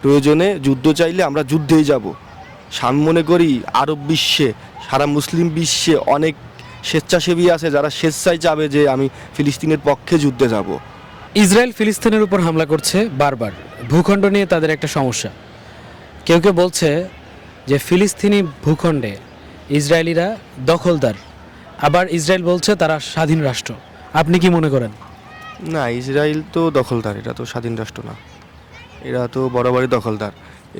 প্রয়োজনে যুদ্ধ চাইলে আমরা যুদ্ধেই যাব। আমি মনে করি আরব বিশ্বে, সারা মুসলিম বিশ্বে অনেক স্বেচ্ছাসেবী আছে যারা স্বেচ্ছায় চাবে যে আমি ফিলিস্তিনের পক্ষে যুদ্ধে যাব। ইসরায়েল ফিলিস্তিনের উপর হামলা করছে বারবার। ভূখণ্ড নিয়ে তাদের একটা সমস্যা। কেউ কেউ বলছে যে ফিলিস্তিনি ভূখণ্ডে ইসরায়েলিরা দখলদার, আবার ইসরায়েল বলছে তারা স্বাধীন রাষ্ট্র। আপনি কি মনে করেন? না, ইসরায়েল তো দখলদার, এটা তো স্বাধীন রাষ্ট্র না, এরা তো বরাবরই দখলদার।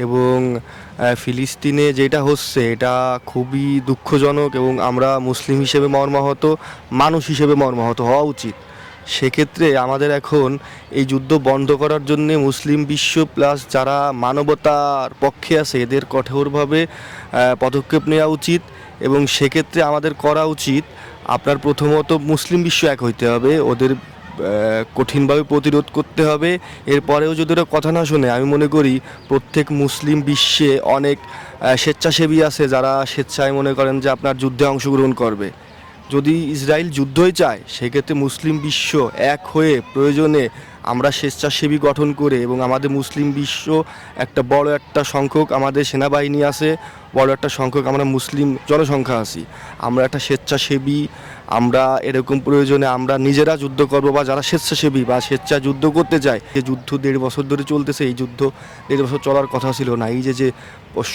এবং ফিলিস্তিনে যেটা হচ্ছে এটা খুবই দুঃখজনক এবং আমরা মুসলিম হিসেবে মর্মাহত, মানুষ হিসেবে মর্মাহত হওয়া উচিত। সেক্ষেত্রে আমাদের এখন এই যুদ্ধ বন্ধ করার জন্যে মুসলিম বিশ্ব প্লাস যারা মানবতার পক্ষে আছে এদের কঠোরভাবে পদক্ষেপ নেওয়া উচিত। এবং সেক্ষেত্রে আমাদের করা উচিত আপনার প্রথমত মুসলিম বিশ্ব এক হইতে হবে, ওদের কঠিনভাবে প্রতিরোধ করতে হবে। এরপরেও যদি ওরা কথা না শোনে, আমি মনে করি প্রত্যেক মুসলিম বিশ্বে অনেক স্বেচ্ছাসেবী আছে যারা স্বেচ্ছায় মনে করেন যে আপনার যুদ্ধে অংশগ্রহণ করবে। যদি ইসরায়েল যুদ্ধই চায় সেক্ষেত্রে মুসলিম বিশ্ব এক হয়ে প্রয়োজনে আমরা স্বেচ্ছাসেবী গঠন করে, এবং আমাদের মুসলিম বিশ্ব একটা বড় একটা সংখ্যক আমাদের সেনাবাহিনী আছে, বড় একটা সংখ্যক আমরা মুসলিম জনসংখ্যা আছি, আমরা একটা স্বেচ্ছাসেবী, আমরা এরকম প্রয়োজনে আমরা নিজেরা যুদ্ধ করব, বা যারা স্বেচ্ছাসেবী বা স্বেচ্ছা যুদ্ধ করতে চায়। এই যুদ্ধ 1.5 বছর ধরে চলতেছে, এই যুদ্ধ 1.5 বছর চলার কথা ছিল না। এই যে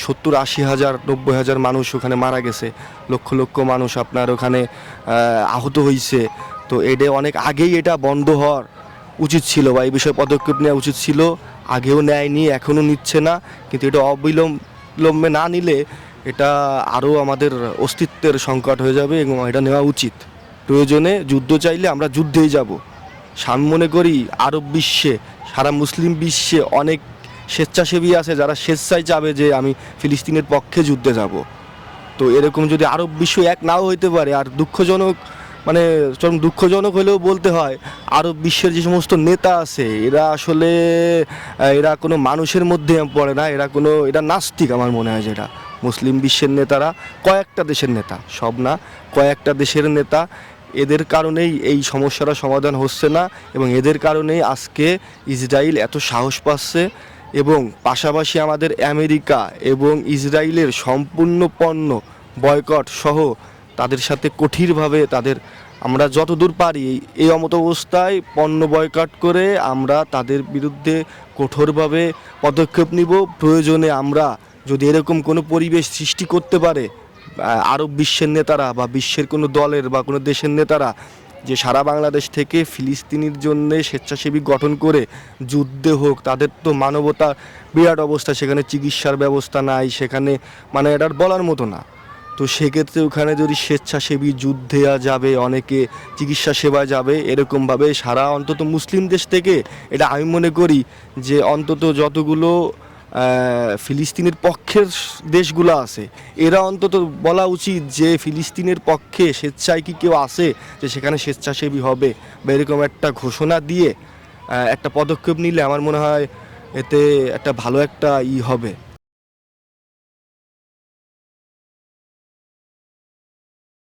70-80 হাজার 90 হাজার মানুষ ওখানে মারা গেছে, লক্ষ লক্ষ মানুষ আপনার ওখানে আহত হয়েছে, তো এটা অনেক আগেই এটা বন্ধ হওয়ার উচিত ছিল, বা এই বিষয়ে পদক্ষেপ নেওয়া উচিত ছিল। আগেও নেয়নি, এখনও নিচ্ছে না, কিন্তু এটা অবিলম্বে না নিলে এটা আরও আমাদের অস্তিত্বের সংকট হয়ে যাবে, এবং এটা নেওয়া উচিত। প্রয়োজনে যুদ্ধ চাইলে আমরা যুদ্ধেই যাব। আমি মনে করি আরব বিশ্বে, সারা মুসলিম বিশ্বে অনেক স্বেচ্ছাসেবী আছে যারা স্বেচ্ছায় চাবে যে আমি ফিলিস্তিনের পক্ষে যুদ্ধে যাব। তো এরকম যদি আরব বিশ্ব এক নাও হইতে পারে, আর দুঃখজনক, মানে চরম দুঃখজনক হলেও বলতে হয়, আরব বিশ্বের যে সমস্ত নেতা আছে এরা আসলে এরা কোনো মানুষের মধ্যে পড়ে না, এরা নাস্তিক। আমার মনে হয় যেটা মুসলিম বিশ্বের নেতারা, কয়েকটা দেশের নেতা, সব না, কয়েকটা দেশের নেতা, এদের কারণেই এই সমস্যাটা সমাধান হচ্ছে না, এবং এদের কারণেই আজকে ইসরায়েল এত সাহস পাচ্ছে। এবং পাশাপাশি আমাদের আমেরিকা এবং ইসরায়েলের সম্পূর্ণ পণ্য বয়কট সহ তাদের সাথে কঠিনভাবে আমরা যতদূর পারি এই অমত অবস্থায় পণ্য বয়কট করে আমরা তাদের বিরুদ্ধে কঠোরভাবে পদক্ষেপ নিব। প্রয়োজনে আমরা যদি এরকম কোনো পরিবেশ সৃষ্টি করতে পারে আরব বিশ্বের নেতারা বা বিশ্বের কোনো দলের বা কোনো দেশের নেতারা, যে সারা বাংলাদেশ থেকে ফিলিস্তিনির জন্যে স্বেচ্ছাসেবী গঠন করে যুদ্ধে হোক, তাদের তো মানবতা বিরাট অবস্থা, সেখানে চিকিৎসার ব্যবস্থা নাই, সেখানে মানে এটা বলার মতো না। তো সেক্ষেত্রে ওখানে যদি স্বেচ্ছাসেবী যুদ্ধে যাবে, অনেকে চিকিৎসা সেবায় যাবে, এরকমভাবে সারা অন্তত মুসলিম দেশ থেকে, এটা আমি মনে করি যে অন্তত যতগুলো ফিলিস্তিনের পক্ষের দেশগুলো আছে এরা অন্তত বলা উচিত যে ফিলিস্তিনের পক্ষে স্বেচ্ছায় কি কেউ আছে যে সেখানে স্বেচ্ছাসেবী হবে, বা এরকম একটা ঘোষণা দিয়ে একটা পদক্ষেপ নিলে আমার মনে হয় এতে একটা ভালো একটা হবে।